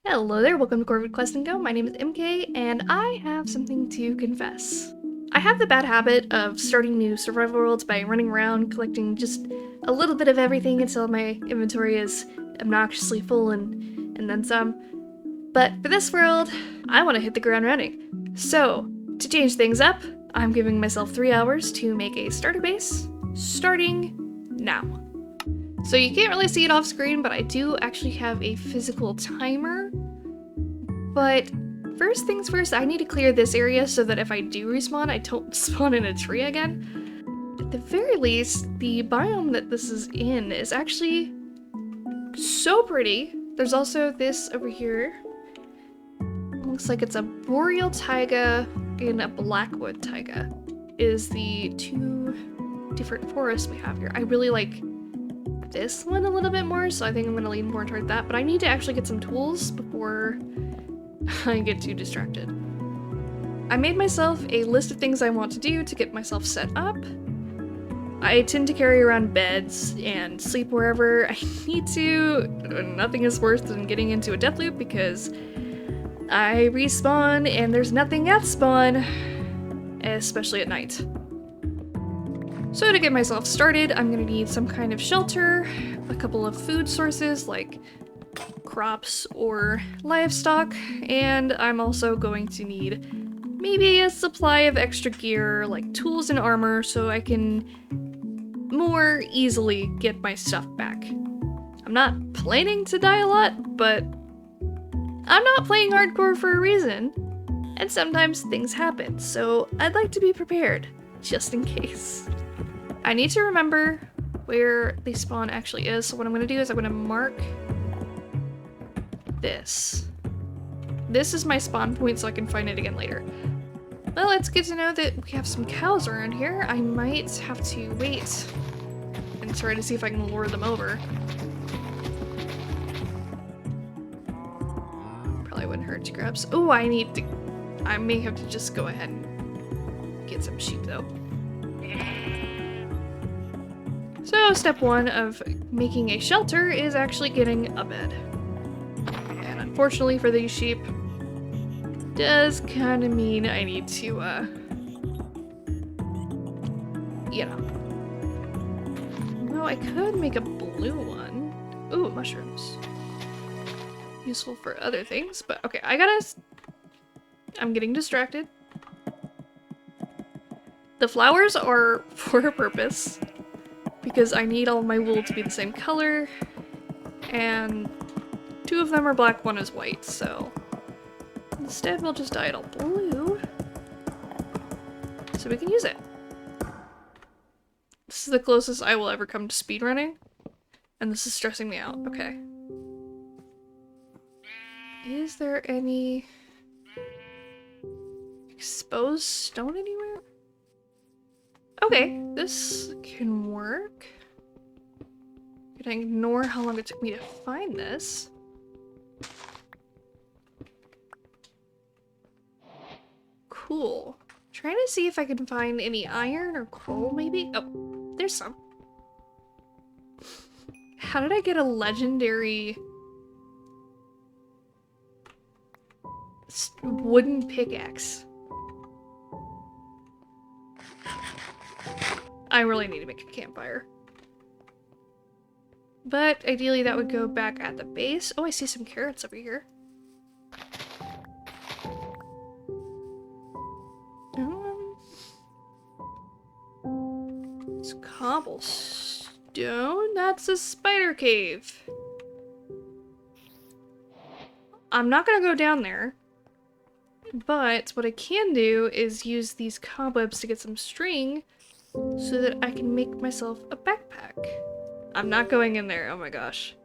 Hello there, welcome to Corvid Quest & Go. My name is MK, and I have something to confess. I have the bad habit of starting new survival worlds by running around collecting just a little bit of everything until my inventory is obnoxiously full and then some. But for this world, I want to hit the ground running. So, to change things up, I'm giving myself 3 hours to make a starter base, starting now. So you can't really see it off screen, but I do actually have a physical timer. But first things first, I need to clear this area so that if I do respawn, I don't spawn in a tree again. At the very least, the biome that this is in is actually so pretty. There's also this over here. Looks like it's a boreal taiga and a blackwood taiga is the two different forests we have here. I really like this one a little bit more, so I think I'm gonna lean more toward that, but I need to actually get some tools before I get too distracted. I made myself a list of things I want to do to get myself set up. I tend to carry around beds and sleep wherever I need to. Nothing is worse than getting into a death loop because I respawn and there's nothing at spawn, especially at night. So to get myself started, I'm gonna need some kind of shelter, a couple of food sources like crops or livestock, and I'm also going to need maybe a supply of extra gear like tools and armor so I can more easily get my stuff back. I'm not planning to die a lot, but I'm not playing hardcore for a reason, and sometimes things happen, so I'd like to be prepared, just in case. I need to remember where the spawn actually is, so what I'm going to do is I'm going to mark this. This is my spawn point so I can find it again later. Well, it's good to know that we have some cows around here. I might have to wait and try to see if I can lure them over. Probably wouldn't hurt to grab some. Oh, I may have to just go ahead and get some sheep though. So step one of making a shelter is actually getting a bed. And unfortunately for these sheep, does kind of mean I need to, you know. No, I could make a blue one. Ooh, mushrooms. Useful for other things, but okay, I'm getting distracted. The flowers are for a purpose, because I need all of my wool to be the same color, and 2 of them are black, 1 is white, so instead we'll just dye it all blue so we can use it. This is the closest I will ever come to speedrunning, and this is stressing me out. Okay. Is there any exposed stone anywhere? Okay, this can work. Can I ignore how long it took me to find this? Cool. Trying to see if I can find any iron or coal, maybe? Oh, there's some. How did I get a legendary wooden pickaxe? I really need to make a campfire. But ideally that would go back at the base. Oh, I see some carrots over here. It's cobblestone. That's a spider cave. I'm not gonna go down there. But what I can do is use these cobwebs to get some string so that I can make myself a backpack. I'm not going in there, oh my gosh.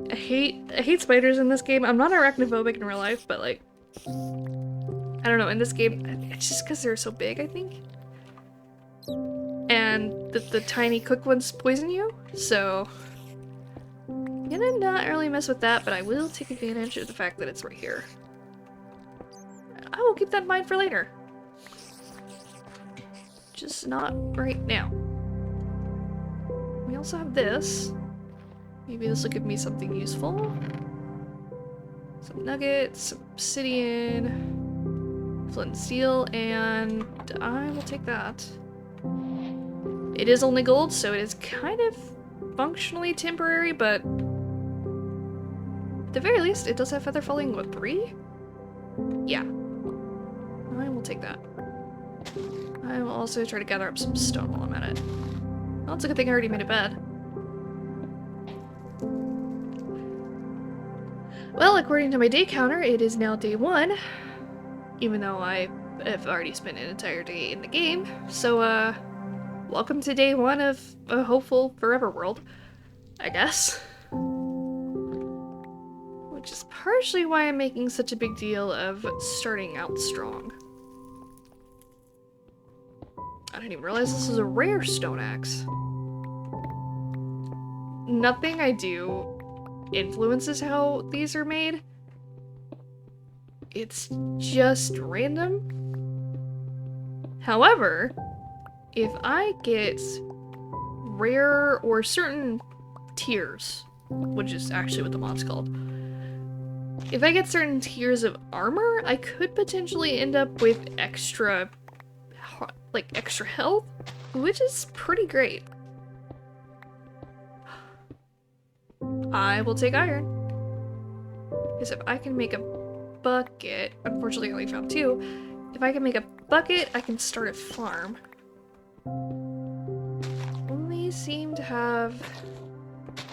I hate spiders in this game. I'm not arachnophobic in real life, but like, I don't know, in this game, it's just because they're so big, I think. And the tiny cook ones poison you, so I'm gonna not really mess with that, but I will take advantage of the fact that it's right here. I will keep that in mind for later. Just not right now. We also have this. Maybe this will give me something useful. Some nuggets, obsidian, flint and steel, and I will take that. It is only gold, so it is kind of functionally temporary, but at the very least, it does have feather falling, what, 3? Yeah. I will take that. I will also try to gather up some stone while I'm at it. Well, it's a good thing I already made a bed. Well, according to my day counter, it is now day 1, even though I have already spent an entire day in the game. So, welcome to day 1 of a hopeful forever world, I guess. Which is partially why I'm making such a big deal of starting out strong. I didn't even realize this is a rare stone axe. Nothing I do influences how these are made. It's just random. However, if I get rare or certain tiers, which is actually what the mod's called, if I get certain tiers of armor, I could potentially end up with extra health, which is pretty great. I will take iron. Because if I can make a bucket, unfortunately I only found 2, if I can make a bucket, I can start a farm. Only seem to have...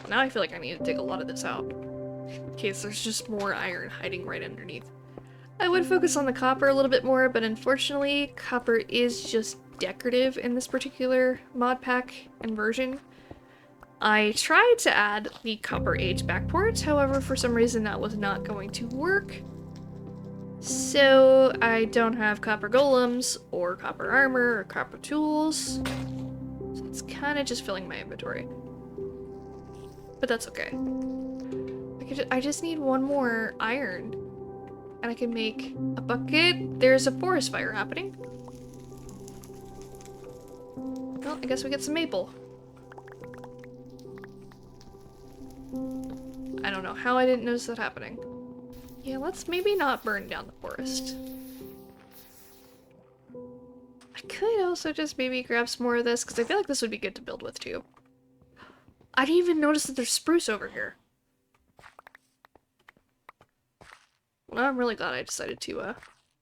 Now I feel like I need to dig a lot of this out, in case there's just more iron hiding right underneath. I would focus on the copper a little bit more, but unfortunately, copper is just decorative in this particular mod pack and version. I tried to add the copper age backport, however, for some reason that was not going to work. So I don't have copper golems, or copper armor, or copper tools. So it's kind of just filling my inventory. But that's okay. I just need 1 more iron. And I can make a bucket. There's a forest fire happening. Well, I guess we get some maple. I don't know how I didn't notice that happening. Yeah, let's maybe not burn down the forest. I could also just maybe grab some more of this, because I feel like this would be good to build with too. I didn't even notice that there's spruce over here. Well, I'm really glad I decided to,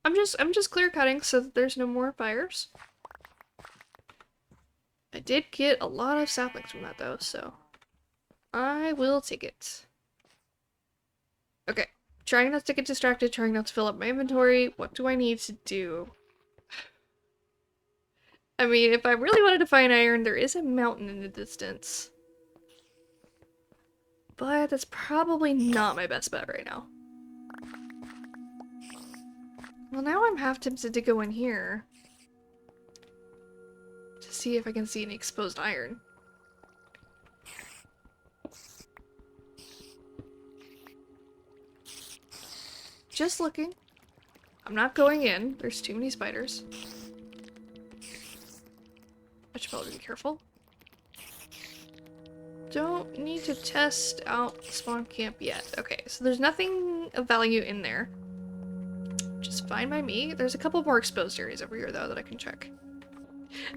I'm just clear cutting so that there's no more fires. I did get a lot of saplings from that though, so I will take it. Okay, trying not to get distracted, trying not to fill up my inventory. What do I need to do? I mean, if I really wanted to find iron, there is a mountain in the distance. But that's probably not my best bet right now. Well, now I'm half tempted to go in here to see if I can see any exposed iron. Just looking. I'm not going in. There's too many spiders. I should probably be careful. Don't need to test out the spawn camp yet. Okay, so there's nothing of value in there. Just fine by me. There's a couple more exposed areas over here, though, that I can check.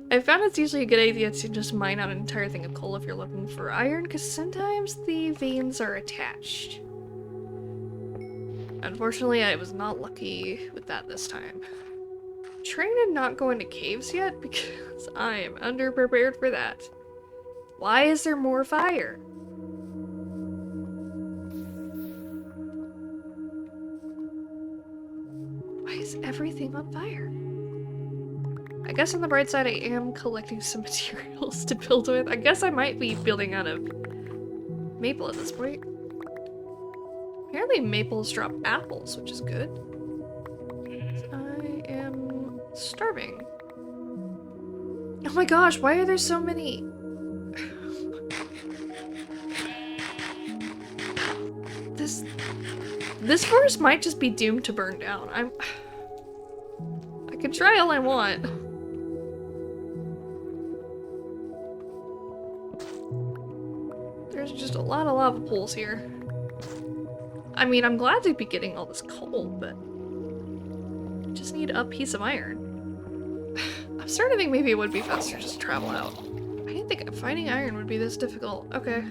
I found it's usually a good idea to just mine out an entire thing of coal if you're looking for iron, because sometimes the veins are attached. Unfortunately, I was not lucky with that this time. I'm trying to not go into caves yet, because I am underprepared for that. Why is there more fire? Why is everything on fire? I guess on the bright side, I am collecting some materials to build with. I guess I might be building out of maple at this point. Apparently maples drop apples, which is good. I am starving. Oh my gosh, why are there so many? This forest might just be doomed to burn down. I can try all I want. There's just a lot of lava pools here. I mean, I'm glad to be getting all this coal, but I just need a piece of iron. I'm starting to think maybe it would be faster just to travel out. I didn't think finding iron would be this difficult. Okay.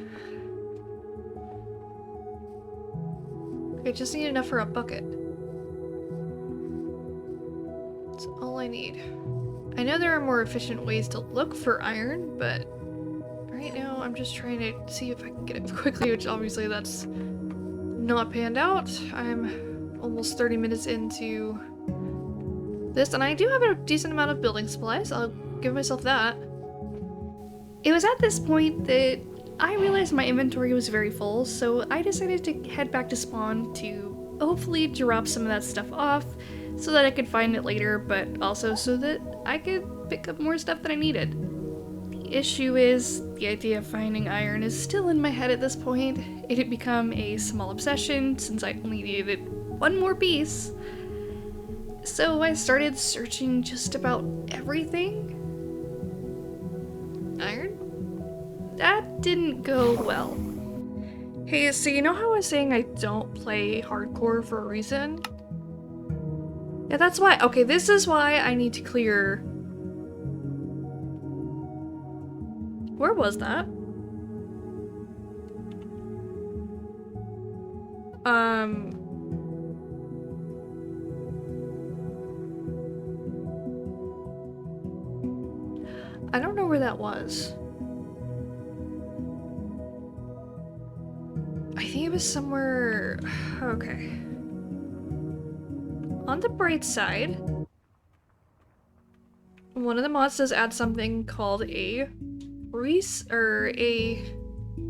I just need enough for a bucket. That's all I need. I know there are more efficient ways to look for iron, but right now I'm just trying to see if I can get it quickly, which obviously that's not panned out. I'm almost 30 minutes into this, and I do have a decent amount of building supplies. I'll give myself that. It was at this point that I realized my inventory was very full, so I decided to head back to spawn to hopefully drop some of that stuff off so that I could find it later, but also so that I could pick up more stuff that I needed. The issue is, the idea of finding iron is still in my head at this point. It had become a small obsession since I only needed one more piece. So I started searching just about everything. Iron? That didn't go well. Hey, so you know how I was saying I don't play hardcore for a reason? Yeah, that's why. Okay, this is why I need to clear... Where was that? I don't know where that was. I think it was somewhere... Okay. On the bright side, one of the mods does add something called a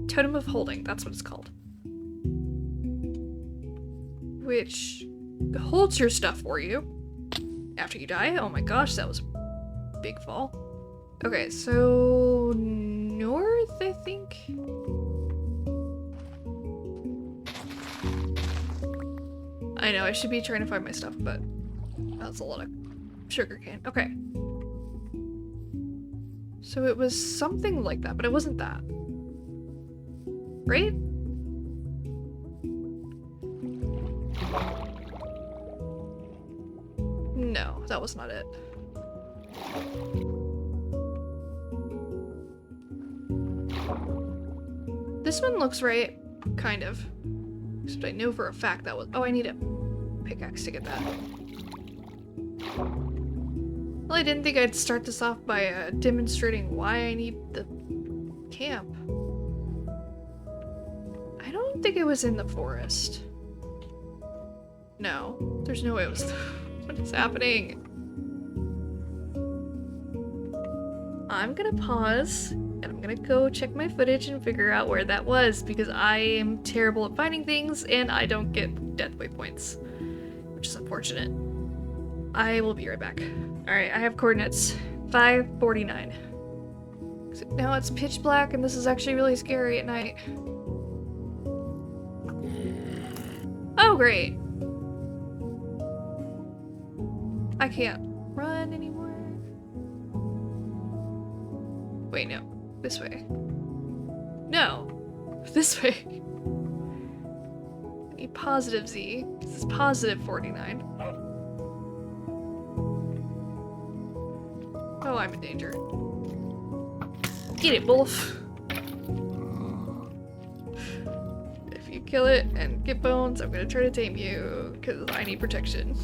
totem of holding. That's what it's called. Which holds your stuff for you after you die. Oh my gosh, that was a big fall. Okay, so north, I think. I know, I should be trying to find my stuff, but that's a lot of sugarcane. Okay. So it was something like that, but it wasn't that. Right? No, that was not it. This one looks right, kind of. Except I know for a fact that was- oh, I need a pickaxe to get that. Well, I didn't think I'd start this off by demonstrating why I need the camp. I don't think it was in the forest. No, there's no way it was- what is happening? I'm gonna pause, and I'm gonna go check my footage and figure out where that was, because I am terrible at finding things, and I don't get death waypoints, which is unfortunate. I will be right back. Alright, I have coordinates. 5:49. Now it's pitch black, and this is actually really scary at night. Oh, great. I can't run anymore. Wait, no. This way. No. This way. I need positive Z. This is positive 49. Oh, I'm in danger. Eat it, wolf. If you kill it and get bones, I'm gonna try to tame you, because I need protection.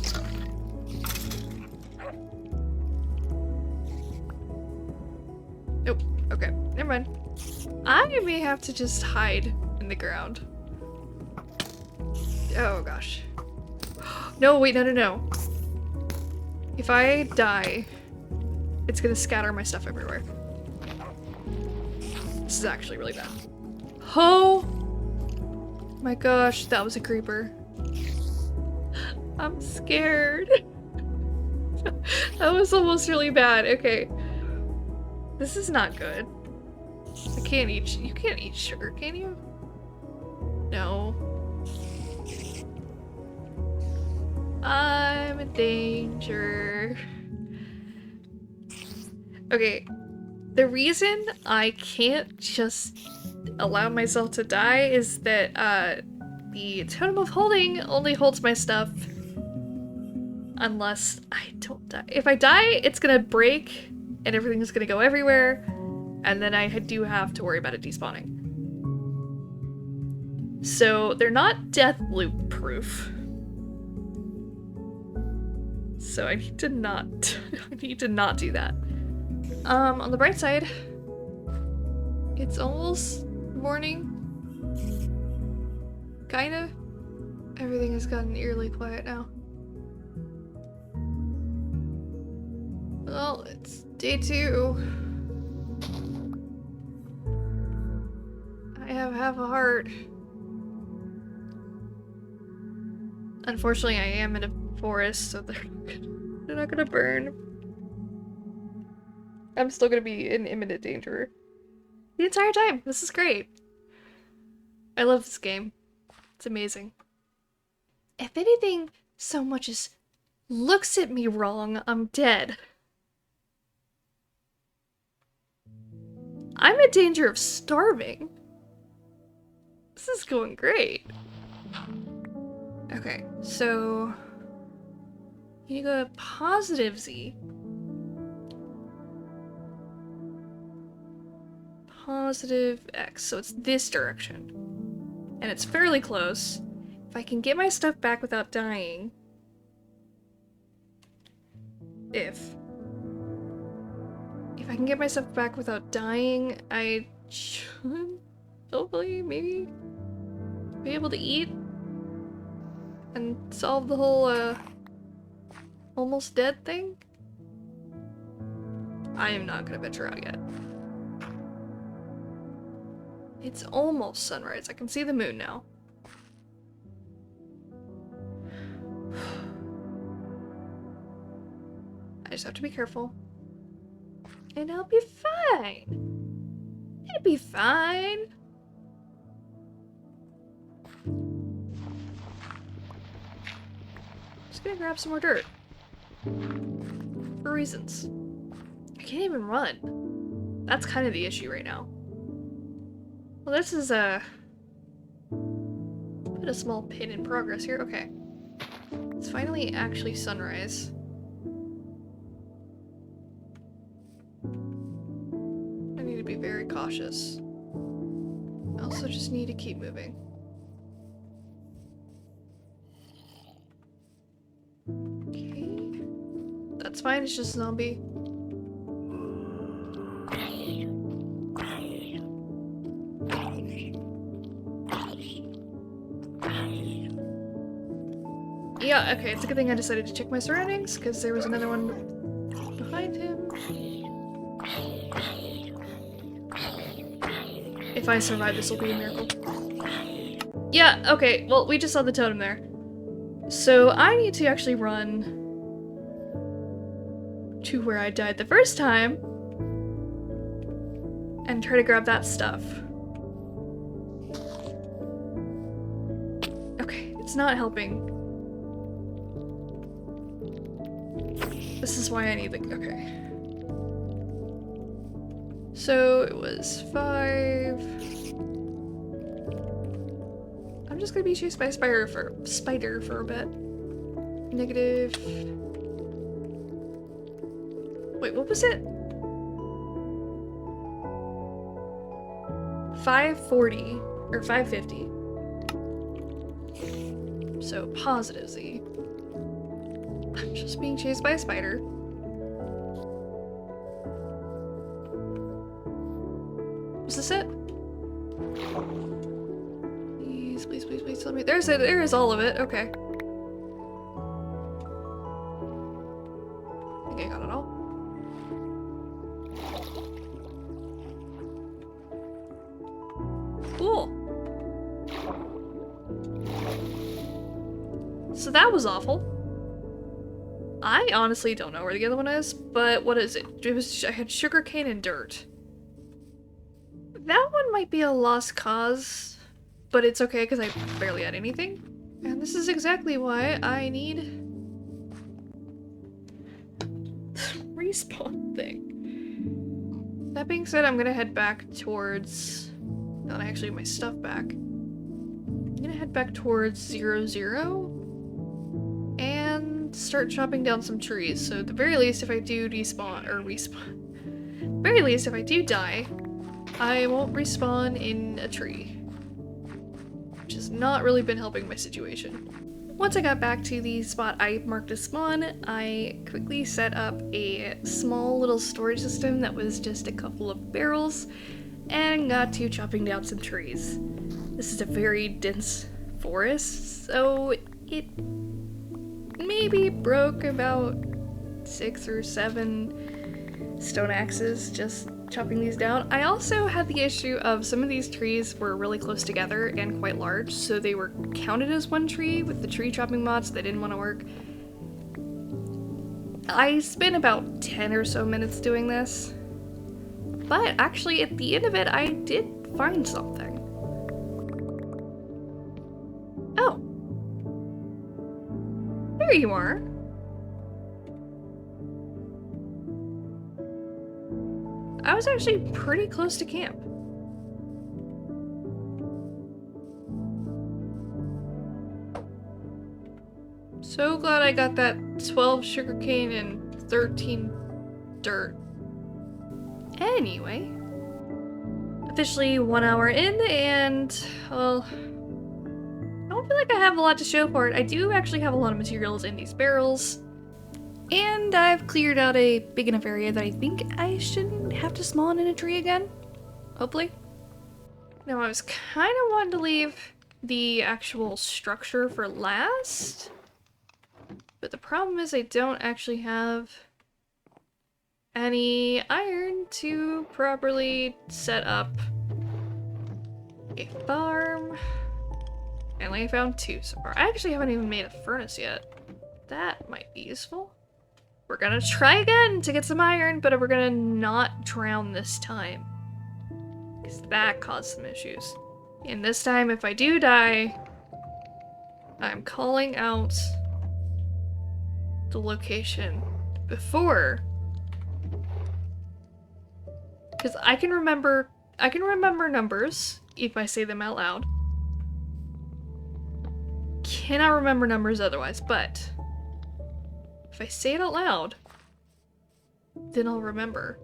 Nope. Okay, never mind. I may have to just hide in the ground. Oh gosh. No, wait, no. If I die, it's gonna scatter my stuff everywhere. This is actually really bad. Oh my gosh, that was a creeper. I'm scared. That was almost really bad. Okay. This is not good. I can't eat- you can't eat sugar, can you? No. I'm in danger. Okay. The reason I can't just allow myself to die is that, The Totem of Holding only holds my stuff unless I don't die. If I die, it's gonna break and everything's gonna go everywhere, and then I do have to worry about it despawning. So they're not death loop proof. So I need to not do that. On the bright side, it's almost morning. Kinda. Everything has gotten eerily quiet now. Well, it's day 2. I have half a heart. Unfortunately, I am in a forest, so they're not gonna burn. I'm still gonna be in imminent danger the entire time. This is great. I love this game. It's amazing. If anything so much as looks at me wrong, I'm dead. I'm in danger of starving. This is going great. Okay, so you need to go to positive Z. Positive X, so it's this direction. And it's fairly close. If I can get my stuff back without dying. If I can get my stuff back without dying, I should hopefully maybe be able to eat and solve the whole almost dead thing. I am not gonna venture out yet. It's almost sunrise. I can see the moon now. I just have to be careful. And I'll be fine. It'll be fine. Just gonna grab some more dirt. For reasons. I can't even run. That's kind of the issue right now. Well, this is put a small pin in progress here. Okay. It's finally actually sunrise. I need to be very cautious. I also just need to keep moving. Okay. That's fine, it's just a zombie. Yeah, okay, it's a good thing I decided to check my surroundings, because there was another one behind him. If I survive, this will be a miracle. Yeah, okay, well, we just saw the totem there. So I need to actually run to where I died the first time and try to grab that stuff. Okay, it's not helping. This is why I need the- okay. So it was 5. I'm just gonna be chased by a spider for a bit. Negative. Wait, what was it? 540 or 550. So positive Z. I'm just being chased by a spider. Was this it? Please, please, please, please tell me. There is all of it. Okay. I think I got it all. Cool. So that was awful. I honestly don't know where the other one is, but what is it? I had sugarcane and dirt. That one might be a lost cause, but it's okay because I barely had anything. And this is exactly why I need respawn thing. That being said, I'm gonna head back towards... Now that I actually have my stuff back. I'm gonna head back towards 0, and start chopping down some trees. So at the very least, if I do very least, if I do die, I won't respawn in a tree. Which has not really been helping my situation. Once I got back to the spot I marked as spawn, I quickly set up a small little storage system that was just a couple of barrels and got to chopping down some trees. This is a very dense forest, so it maybe broke about 6 or 7 stone axes just chopping these down. I also had the issue of some of these trees were really close together and quite large, so they were counted as one tree with the tree chopping mods that didn't want to work. I spent about 10 or so minutes doing this, but actually at the end of it I did find something. Oh. There you are. I was actually pretty close to camp. So glad I got that 12 sugarcane and 13 dirt. Anyway, officially 1 hour in, and well, I don't feel like I have a lot to show for it. I do actually have a lot of materials in these barrels. And I've cleared out a big enough area that I think I shouldn't have to spawn in a tree again. Hopefully. Now I was kind of wanting to leave the actual structure for last. But the problem is I don't actually have any iron to properly set up a farm. I only found 2 so far. I actually haven't even made a furnace yet. That might be useful. We're gonna try again to get some iron, but we're gonna not drown this time. Because that caused some issues. And this time, if I do die, I'm calling out the location before. Because I can remember numbers if I say them out loud. Cannot remember numbers otherwise, but if I say it out loud, then I'll remember.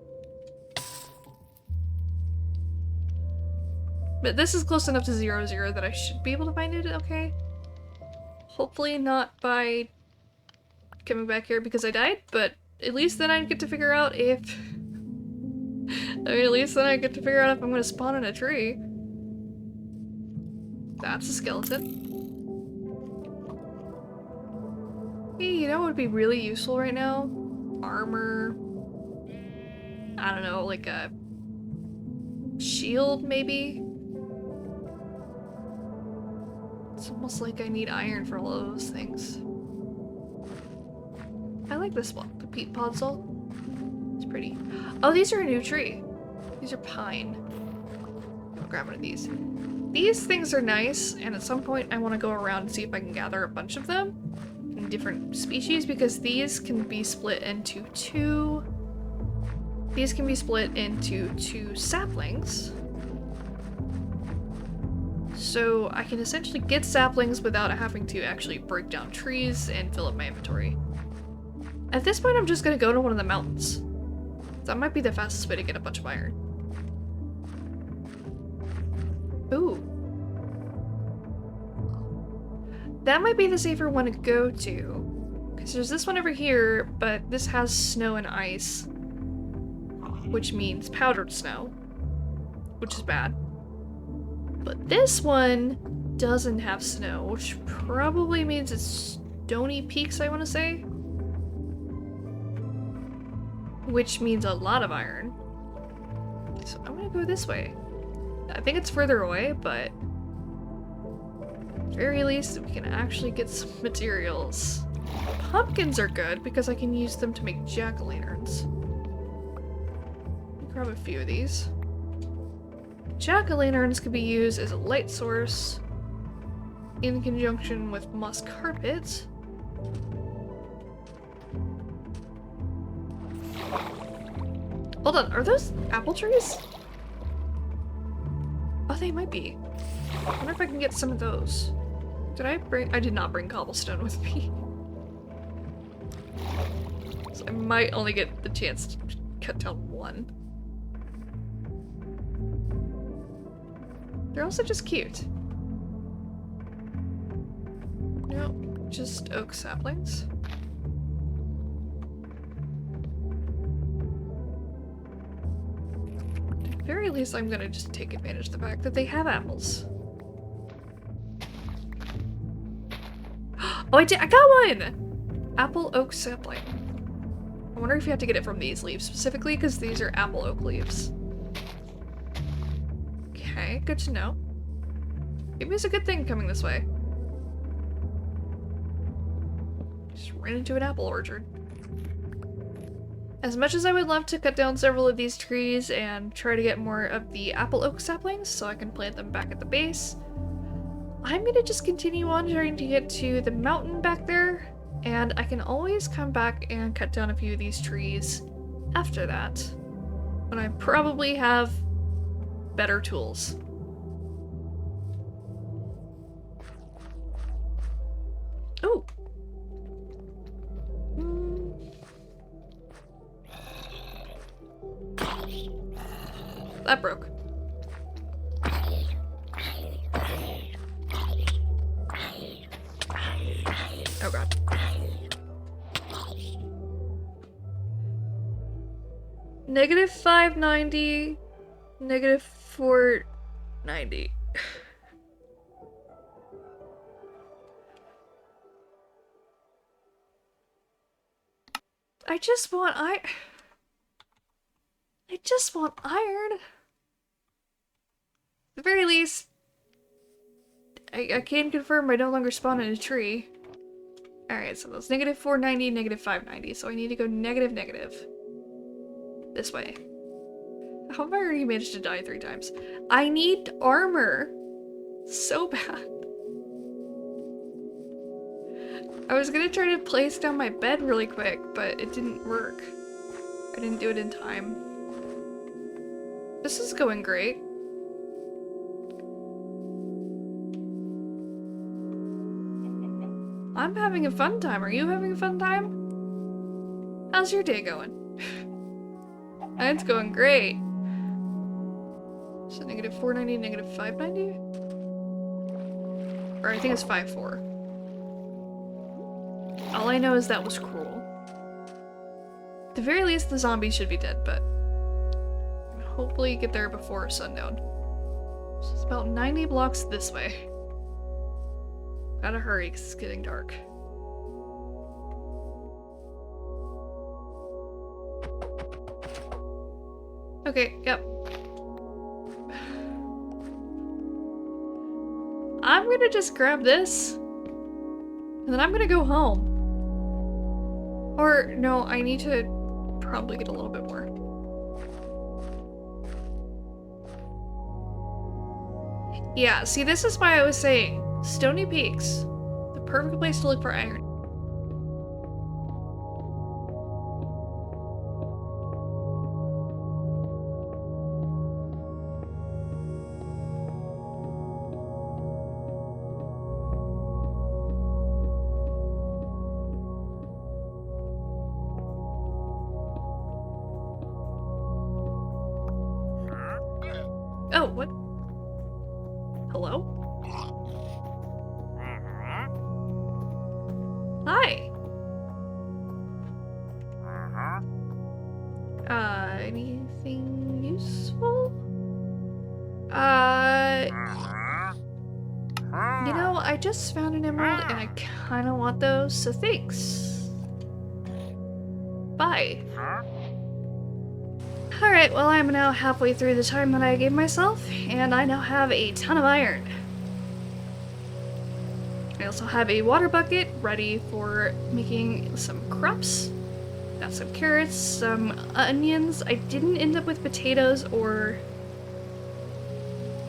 But this is close enough to 0 that I should be able to find it okay. Hopefully not by coming back here because I died, but at least then I get to figure out if... at least then I get to figure out if I'm gonna spawn in a tree. That's a skeleton. Hey, you know what would be really useful right now? Armor. I don't know, like a shield, maybe? It's almost like I need iron for all of those things. I like this one, the peat podzol. It's pretty. Oh, these are a new tree. These are pine. I'll grab one of these. These things are nice, and at some point I want to go around and see if I can gather a bunch of them. Different species, because these can be split into 2 saplings, so I can essentially get saplings without having to actually break down trees and fill up my inventory. At this point I'm just gonna go to one of the mountains. That might be the fastest way to get a bunch of iron. Ooh. That might be the safer one to go to. Because there's this one over here, but this has snow and ice. Which means powdered snow. Which is bad. But this one doesn't have snow, which probably means it's stony peaks, I want to say. Which means a lot of iron. So I'm gonna go this way. I think it's further away, but at the very least, we can actually get some materials. Pumpkins are good because I can use them to make jack-o'-lanterns. Grab a few of these. Jack-o'-lanterns could be used as a light source in conjunction with moss carpet. Hold on, are those apple trees? Oh, they might be. I wonder if I can get some of those. I did not bring cobblestone with me. So I might only get the chance to cut down one. They're also just cute. Nope, just oak saplings. At the very least, I'm gonna just take advantage of the fact that they have apples. Oh, I got one! Apple oak sapling. I wonder if you have to get it from these leaves specifically, because these are apple oak leaves. Okay, good to know. Maybe it's a good thing coming this way. Just ran into an apple orchard. As much as I would love to cut down several of these trees and try to get more of the apple oak saplings so I can plant them back at the base, I'm gonna just continue on trying to get to the mountain back there, and I can always come back and cut down a few of these trees after that, when I probably have better tools. Oh! That broke. Oh god. Negative 590, negative 490. I just want iron. At the very least, I can confirm I no longer spawn in a tree. Alright, so that's negative 490, negative 590, so I need to go negative negative. This way. How have I already managed to die 3 times? I need armor! So bad. I was gonna try to place down my bed really quick, but it didn't work. I didn't do it in time. This is going great. I'm having a fun time. Are you having a fun time? How's your day going? It's going great. So negative 490, negative 590? Or I think it's 54. All I know is that was cruel. At the very least, the zombies should be dead, but hopefully get there before sundown. So it's about 90 blocks this way. Gotta hurry because it's getting dark. Okay, yep. I'm gonna just grab this, and then I'm gonna go home. Or, no, I need to probably get a little bit more. Yeah, see, this is why I was saying Stony Peaks, the perfect place to look for iron. Oh, what? Hello? Hi. Anything useful? You know, I just found an emerald and I kinda want those, so thanks. Bye. Alright, well I'm now halfway through the time that I gave myself, and I now have a ton of iron. I also have a water bucket ready for making some crops. Got some carrots, some onions. I didn't end up with potatoes or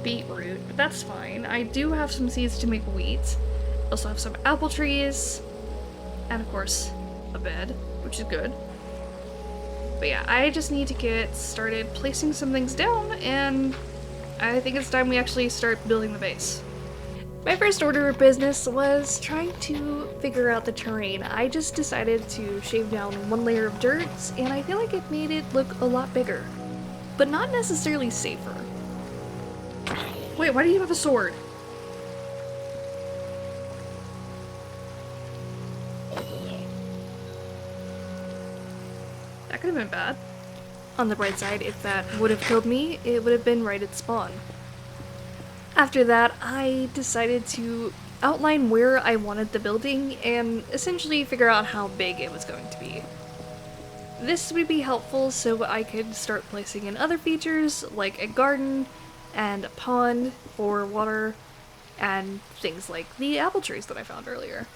beetroot, but that's fine. I do have some seeds to make wheat. I also have some apple trees, and of course, a bed, which is good. But yeah, I just need to get started placing some things down, and I think it's time we actually start building the base. My first order of business was trying to figure out the terrain. I just decided to shave down one layer of dirt, and I feel like it made it look a lot bigger. But not necessarily safer. Wait, why do you have a sword? That could have been bad. On the bright side, if that would have killed me, it would have been right at spawn. After that, I decided to outline where I wanted the building and essentially figure out how big it was going to be. This would be helpful so I could start placing in other features like a garden and a pond for water and things like the apple trees that I found earlier.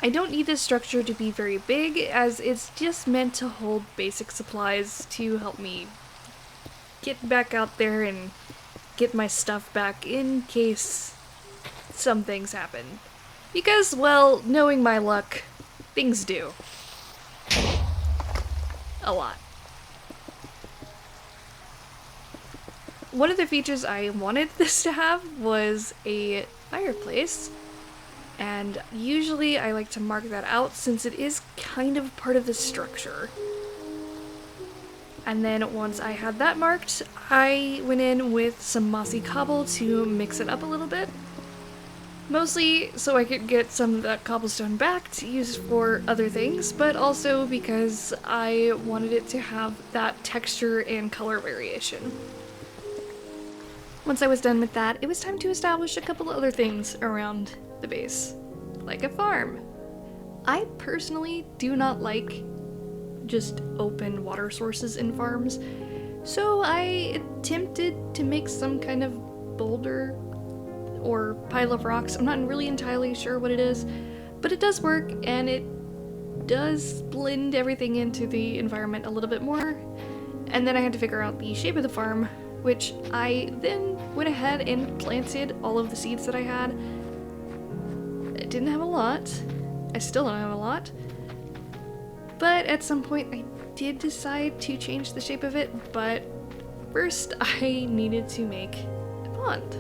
I don't need this structure to be very big, as it's just meant to hold basic supplies to help me get back out there and get my stuff back in case some things happen. Because, well, knowing my luck, things do. A lot. One of the features I wanted this to have was a fireplace. And usually I like to mark that out since it is kind of part of the structure. And then once I had that marked, I went in with some mossy cobble to mix it up a little bit. Mostly so I could get some of that cobblestone back to use for other things, but also because I wanted it to have that texture and color variation. Once I was done with that, it was time to establish a couple other things around the base, like a farm. I personally do not like just open water sources in farms, so I attempted to make some kind of boulder or pile of rocks. I'm not really entirely sure what it is, but it does work and it does blend everything into the environment a little bit more. And then I had to figure out the shape of the farm, which I then went ahead and planted all of the seeds that I had. I didn't have a lot. I still don't have a lot. But at some point I did decide to change the shape of it, but first I needed to make a pond.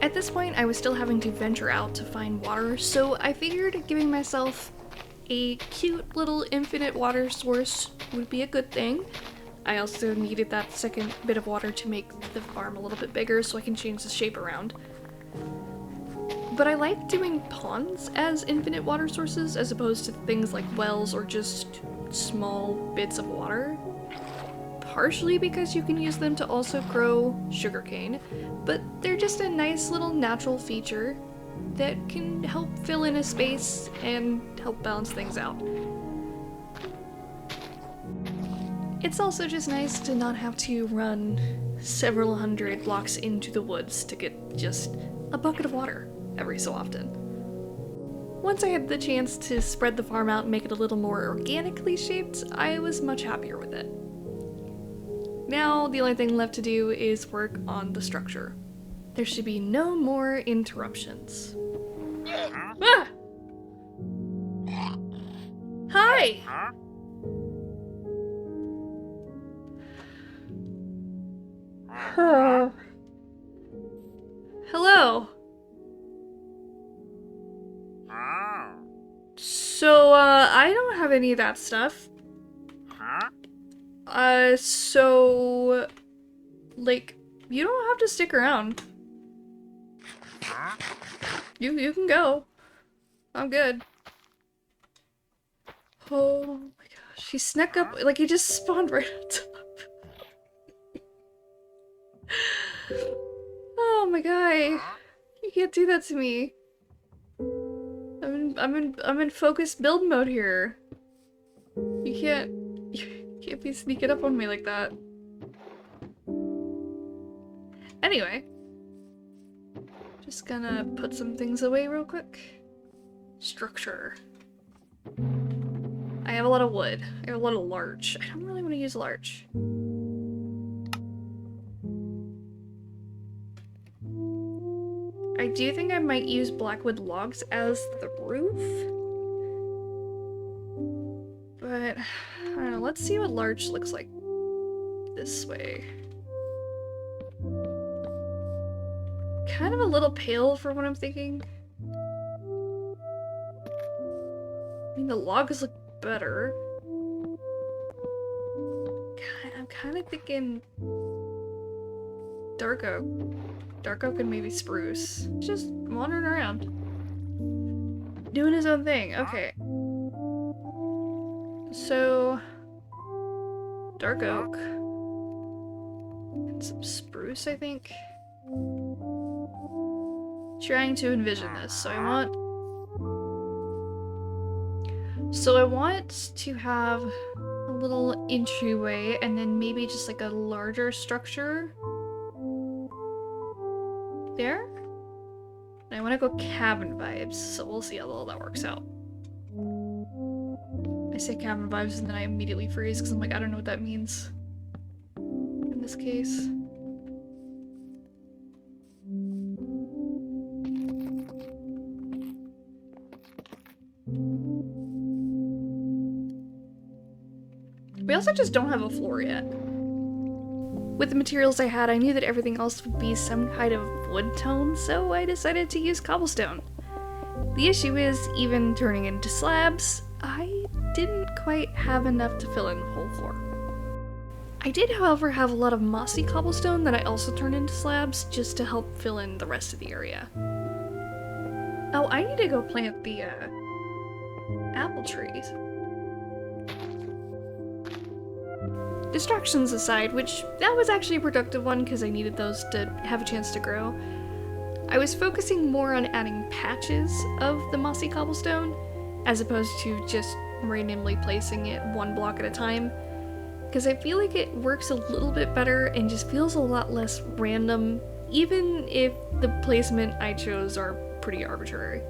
At this point I was still having to venture out to find water, so I figured giving myself a cute little infinite water source would be a good thing. I also needed that second bit of water to make the farm a little bit bigger so I can change the shape around. But I like doing ponds as infinite water sources as opposed to things like wells or just small bits of water. Partially because you can use them to also grow sugarcane, but they're just a nice little natural feature that can help fill in a space and help balance things out. It's also just nice to not have to run several hundred blocks into the woods to get just a bucket of water every so often. Once I had the chance to spread the farm out and make it a little more organically shaped, I was much happier with it. Now the only thing left to do is work on the structure. There should be no more interruptions. Ah! Hi! Hello. So, I don't have any of that stuff. So, like, you don't have to stick around. You can go. I'm good. Oh my gosh, he snuck up, like he just spawned right on top. Oh my guy, you can't do that to me. I'm in focused build mode here. You can't be sneaking up on me like that. Anyway, just gonna put some things away real quick. Structure. I have a lot of wood. I have a lot of larch. I don't really want to use larch. I do think I might use blackwood logs as the roof. But, I don't know, let's see what larch looks like this way. kind of a little pale for what I'm thinking. I mean, the logs look better. I'm kind of thinking dark oak. Dark oak and maybe spruce. Just wandering around. Doing his own thing. Okay. So, dark oak. And some spruce, I think. Trying to envision this. So I want to have a little entryway and then maybe just like a larger structure there. And I want to go cabin vibes, so we'll see how well that works out. I say cabin vibes and then I immediately freeze because I'm like, I don't know what that means in this case. We also just don't have a floor yet. With the materials I had, I knew that everything else would be some kind of wood tone, so I decided to use cobblestone. The issue is, even turning into slabs, I didn't quite have enough to fill in the whole floor. I did, however, have a lot of mossy cobblestone that I also turned into slabs just to help fill in the rest of the area. Oh, I need to go plant the apple trees. Distractions aside, which that was actually a productive one because I needed those to have a chance to grow, I was focusing more on adding patches of the mossy cobblestone as opposed to just randomly placing it one block at a time, because I feel like it works a little bit better and just feels a lot less random, even if the placement I chose are pretty arbitrary.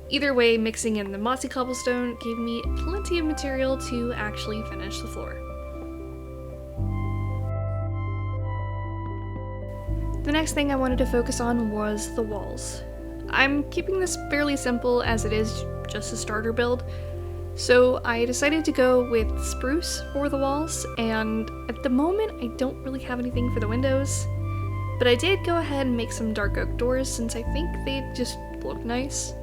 Either way, mixing in the mossy cobblestone gave me plenty of material to actually finish the floor. The next thing I wanted to focus on was the walls. I'm keeping this fairly simple as it is just a starter build, so I decided to go with spruce for the walls, and at the moment I don't really have anything for the windows, but I did go ahead and make some dark oak doors since I think they just look nice.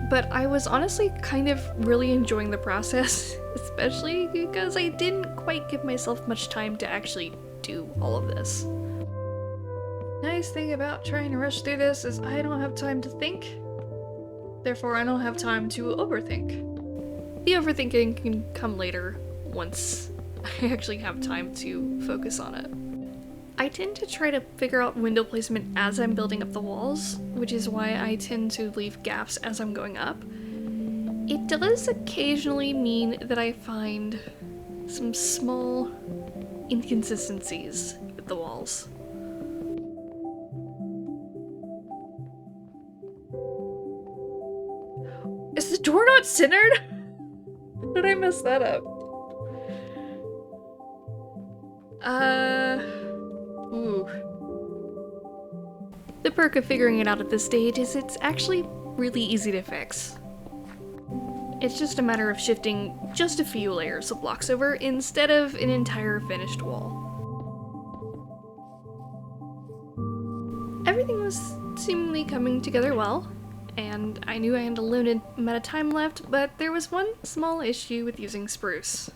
But I was honestly kind of really enjoying the process, especially because I didn't quite give myself much time to actually do all of this. Nice thing about trying to rush through this is I don't have time to think, therefore I don't have time to overthink. The overthinking can come later once I actually have time to focus on it. I tend to try to figure out window placement as I'm building up the walls, which is why I tend to leave gaps as I'm going up. It does occasionally mean that I find some small inconsistencies with the walls. Is the door not centered? Did I mess that up? Ooh. The perk of figuring it out at this stage is it's actually really easy to fix. It's just a matter of shifting just a few layers of blocks over instead of an entire finished wall. Everything was seemingly coming together well, and I knew I had a limited amount of time left, but there was one small issue with using spruce.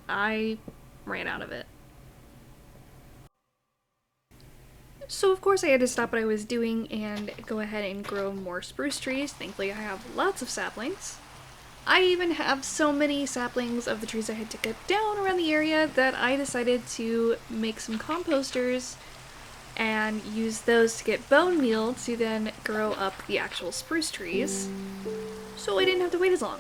I ran out of it. So of course I had to stop what I was doing and go ahead and grow more spruce trees. Thankfully I have lots of saplings. I even have so many saplings of the trees I had to cut down around the area that I decided to make some composters and use those to get bone meal to then grow up the actual spruce trees, so I didn't have to wait as long.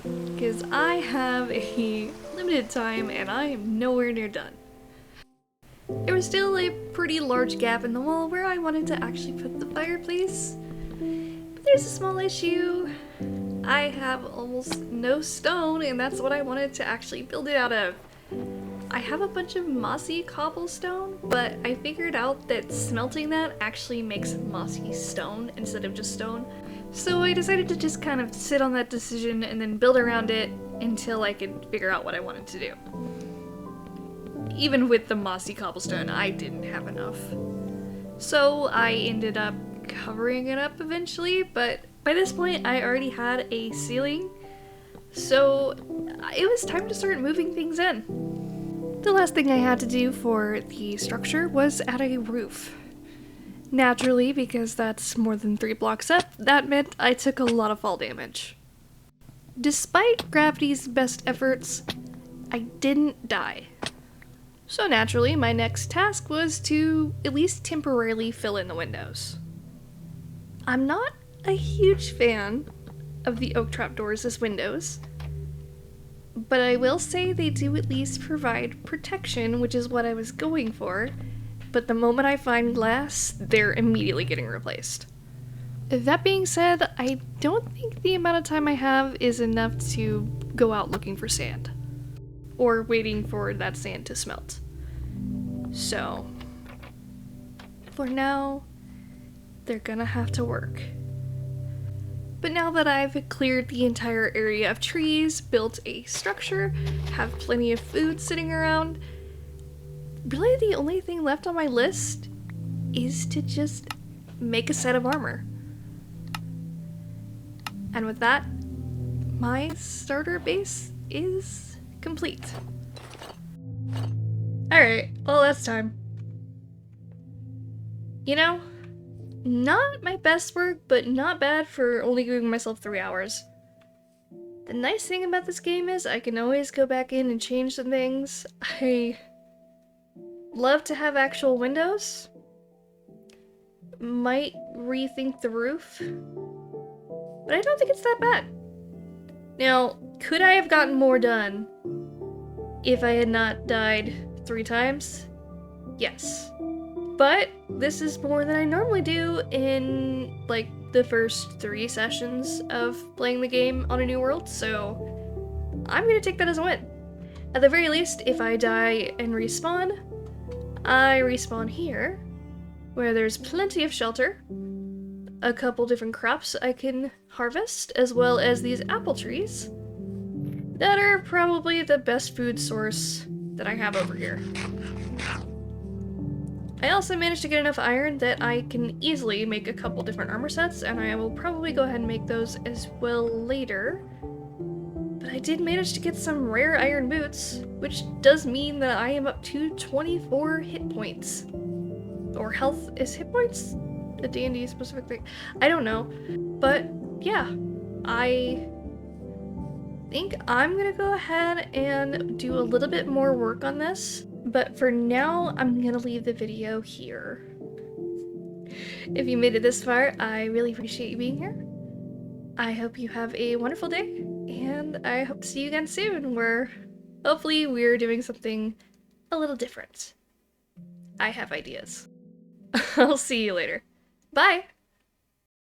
Because I have a limited time and I am nowhere near done. There was still a pretty large gap in the wall where I wanted to actually put the fireplace, but there's a small issue. I have almost no stone, and that's what I wanted to actually build it out of. I have a bunch of mossy cobblestone, but I figured out that smelting that actually makes mossy stone instead of just stone. So I decided to just kind of sit on that decision and then build around it until I could figure out what I wanted to do. even with the mossy cobblestone, I didn't have enough. So I ended up covering it up eventually, but by this point I already had a ceiling, so it was time to start moving things in. The last thing I had to do for the structure was add a roof. Naturally, because that's more than 3 blocks up, that meant I took a lot of fall damage. Despite gravity's best efforts, I didn't die. So naturally, my next task was to at least temporarily fill in the windows. I'm not a huge fan of the oak trapdoors as windows, but I will say they do at least provide protection, which is what I was going for, but the moment I find glass, they're immediately getting replaced. That being said, I don't think the amount of time I have is enough to go out looking for sand, or waiting for that sand to smelt. So, for now, they're gonna have to work. But now that I've cleared the entire area of trees, built a structure, have plenty of food sitting around, really the only thing left on my list is to just make a set of armor. And with that, my starter base is complete. Alright, well that's time. You know, not my best work, but not bad for only giving myself 3 hours. The nice thing about this game is I can always go back in and change some things. I love to have actual windows. Might rethink the roof, but I don't think it's that bad. Now, could I have gotten more done if I had not died 3 times? Yes. But this is more than I normally do in, like, the first 3 sessions of playing the game on a new world, so I'm gonna take that as a win. At the very least, if I die and respawn, I respawn here, where there's plenty of shelter, a couple different crops I can harvest, as well as these apple trees that are probably the best food source that I have over here. I also managed to get enough iron that I can easily make a couple different armor sets, and I will probably go ahead and make those as well later. But I did manage to get some rare iron boots, which does mean that I am up to 24 hit points. Or health is hit points? A D&D specific thing. I don't know. But yeah, I think I'm gonna go ahead and do a little bit more work on this. But for now, I'm gonna leave the video here. If you made it this far, I really appreciate you being here. I hope you have a wonderful day, and I hope to see you again soon, where hopefully we're doing something a little different. I have ideas. I'll see you later. Bye!